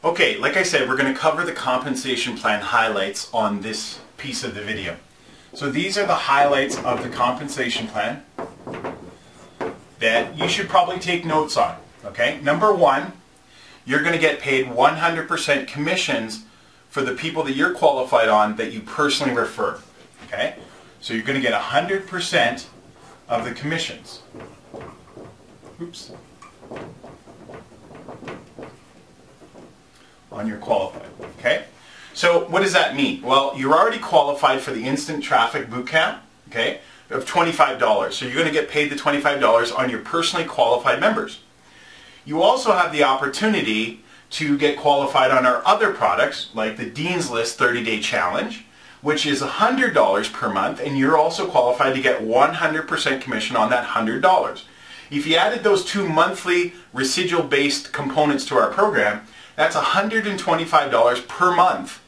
Okay, like I said, we're going to cover the compensation plan highlights on this piece of the video. So these are the highlights of the compensation plan that you should probably take notes on. Okay, number one, you're going to get paid 100% commissions for the people that you're qualified on that you personally refer. Okay, so you're going to get 100% of the commissions. Oops. On your qualified. Okay, so what does that mean? Well, you're already qualified for the Instant Traffic Bootcamp, okay, of $25. So you're going to get paid the $25 on your personally qualified members. You also have the opportunity to get qualified on our other products, like the Dean's List 30-Day Challenge, which is $100 per month, and you're also qualified to get 100% commission on that $100. If you added those two monthly residual-based components to our program, that's $125 per month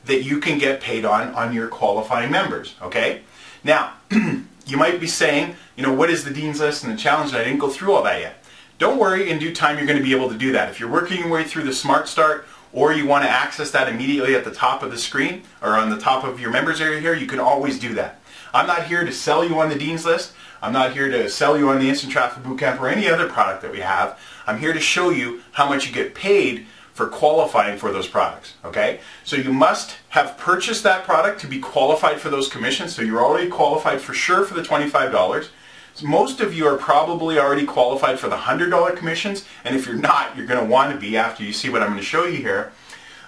that you can get paid on your qualifying members, okay? Now, you might be saying, you know, what is the Dean's List and the Challenge? I didn't go through all that yet. Don't worry, in due time you're going to be able to do that. If you're working your way through the Smart Start, or you want to access that immediately at the top of the screen, or on the top of your members area here, you can always do that. I'm not here to sell you on the Dean's List. I'm not here to sell you on the Instant Traffic Bootcamp or any other product that we have. I'm here to show you how much you get paid for qualifying for those products, okay? So you must have purchased that product to be qualified for those commissions, so you're already qualified for sure for the $25. So most of you are probably already qualified for the $100 commissions, and if you're not, you're going to want to be after you see what I'm going to show you here.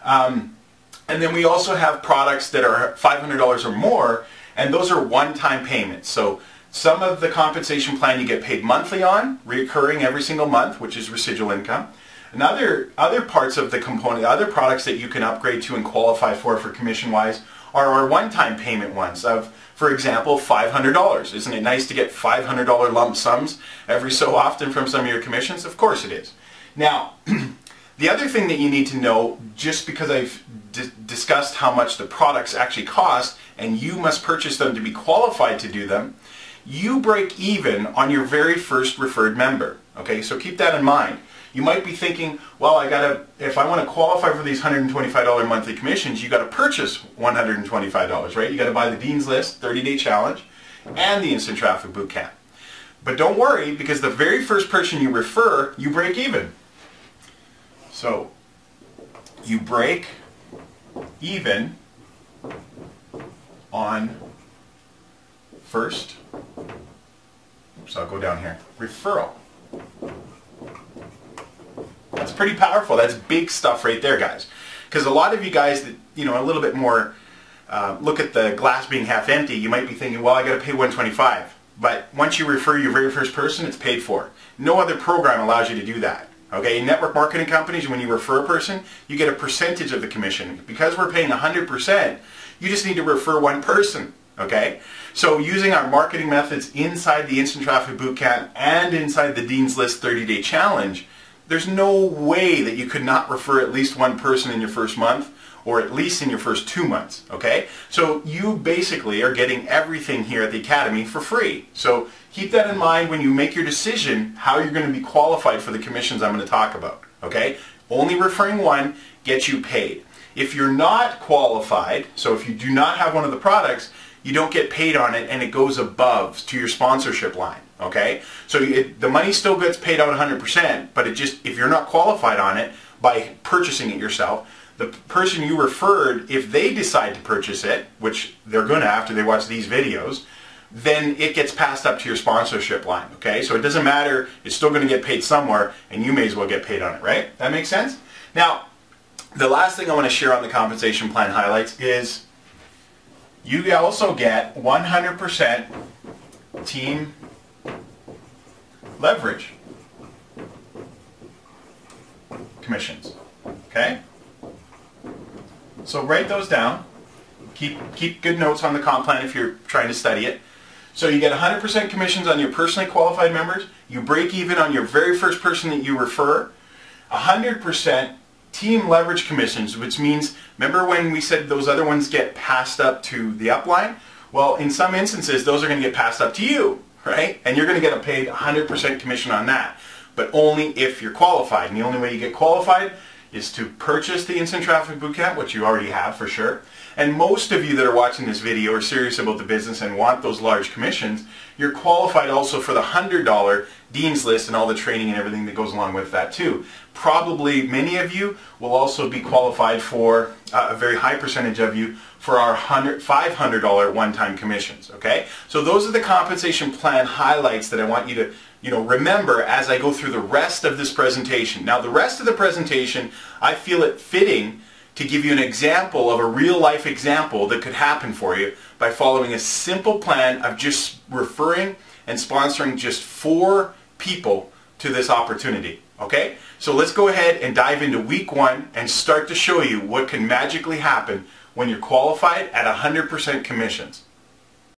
And then we also have products that are $500 or more, and those are one-time payments. So some of the compensation plan you get paid monthly on, recurring every single month, which is residual income. And other parts of the component, other products that you can upgrade to and qualify for commission-wise are our one-time payment ones of, for example, $500. Isn't it nice to get $500 lump sums every so often from some of your commissions? Of course it is. Now, the other thing that you need to know, just because I've discussed how much the products actually cost, and you must purchase them to be qualified to do them, you break even on your very first referred member. Okay, so keep that in mind. You might be thinking, well, if I want to qualify for these $125 monthly commissions, you got to purchase $125, right? You got to buy the Dean's List 30-Day Challenge and the Instant Traffic Bootcamp. But don't worry, because the very first person you refer, you break even. So you break even on first, oops, I'll go down here, referral. That's pretty powerful. That's big stuff right there, guys. Because a lot of you guys that, you know, a little bit more look at the glass being half empty, you might be thinking, well, I got to pay $125. But once you refer your very first person, it's paid for. No other program allows you to do that. Okay, in network marketing companies, when you refer a person, you get a percentage of the commission. Because we're paying 100%, you just need to refer one person. Okay, so using our marketing methods inside the Instant Traffic Bootcamp and inside the Dean's List 30-Day Challenge, there's no way that you could not refer at least one person in your first month, or at least in your first 2 months, okay? So you basically are getting everything here at the Academy for free. So keep that in mind when you make your decision how you're going to be qualified for the commissions I'm going to talk about, okay? Only referring one gets you paid. If you're not qualified, so if you do not have one of the products, you don't get paid on it, and it goes above to your sponsorship line. Okay, so the money still gets paid out 100%, but it just, if you're not qualified on it by purchasing it yourself, the person you referred, if they decide to purchase it, which they're going to after they watch these videos, then it gets passed up to your sponsorship line. Okay, so it doesn't matter, it's still going to get paid somewhere, and you may as well get paid on it, right? That makes sense? Now, the last thing I want to share on the compensation plan highlights is you also get 100% team leverage commissions. Okay? So write those down. Keep good notes on the comp plan if you're trying to study it. So you get 100% commissions on your personally qualified members. You break even on your very first person that you refer. 100% team leverage commissions, which means, remember when we said those other ones get passed up to the upline? Well, in some instances, those are going to get passed up to you, right? And you're going to get paid 100% commission on that, but only if you're qualified. And the only way you get qualified is to purchase the Instant Traffic Bootcamp, which you already have for sure. And most of you that are watching this video are serious about the business and want those large commissions. You're qualified also for the $100 Dean's List and all the training and everything that goes along with that too. Probably many of you will also be qualified for, a very high percentage of you, for our $500 one-time commissions. Okay? So those are the compensation plan highlights that I want you to remember as I go through the rest of this presentation. Now the rest of the presentation, I feel it fitting to give you an example of a real life example that could happen for you by following a simple plan of just referring and sponsoring just 4 people to this opportunity. Okay? So let's go ahead and dive into week 1 and start to show you what can magically happen when you're qualified at 100% commissions.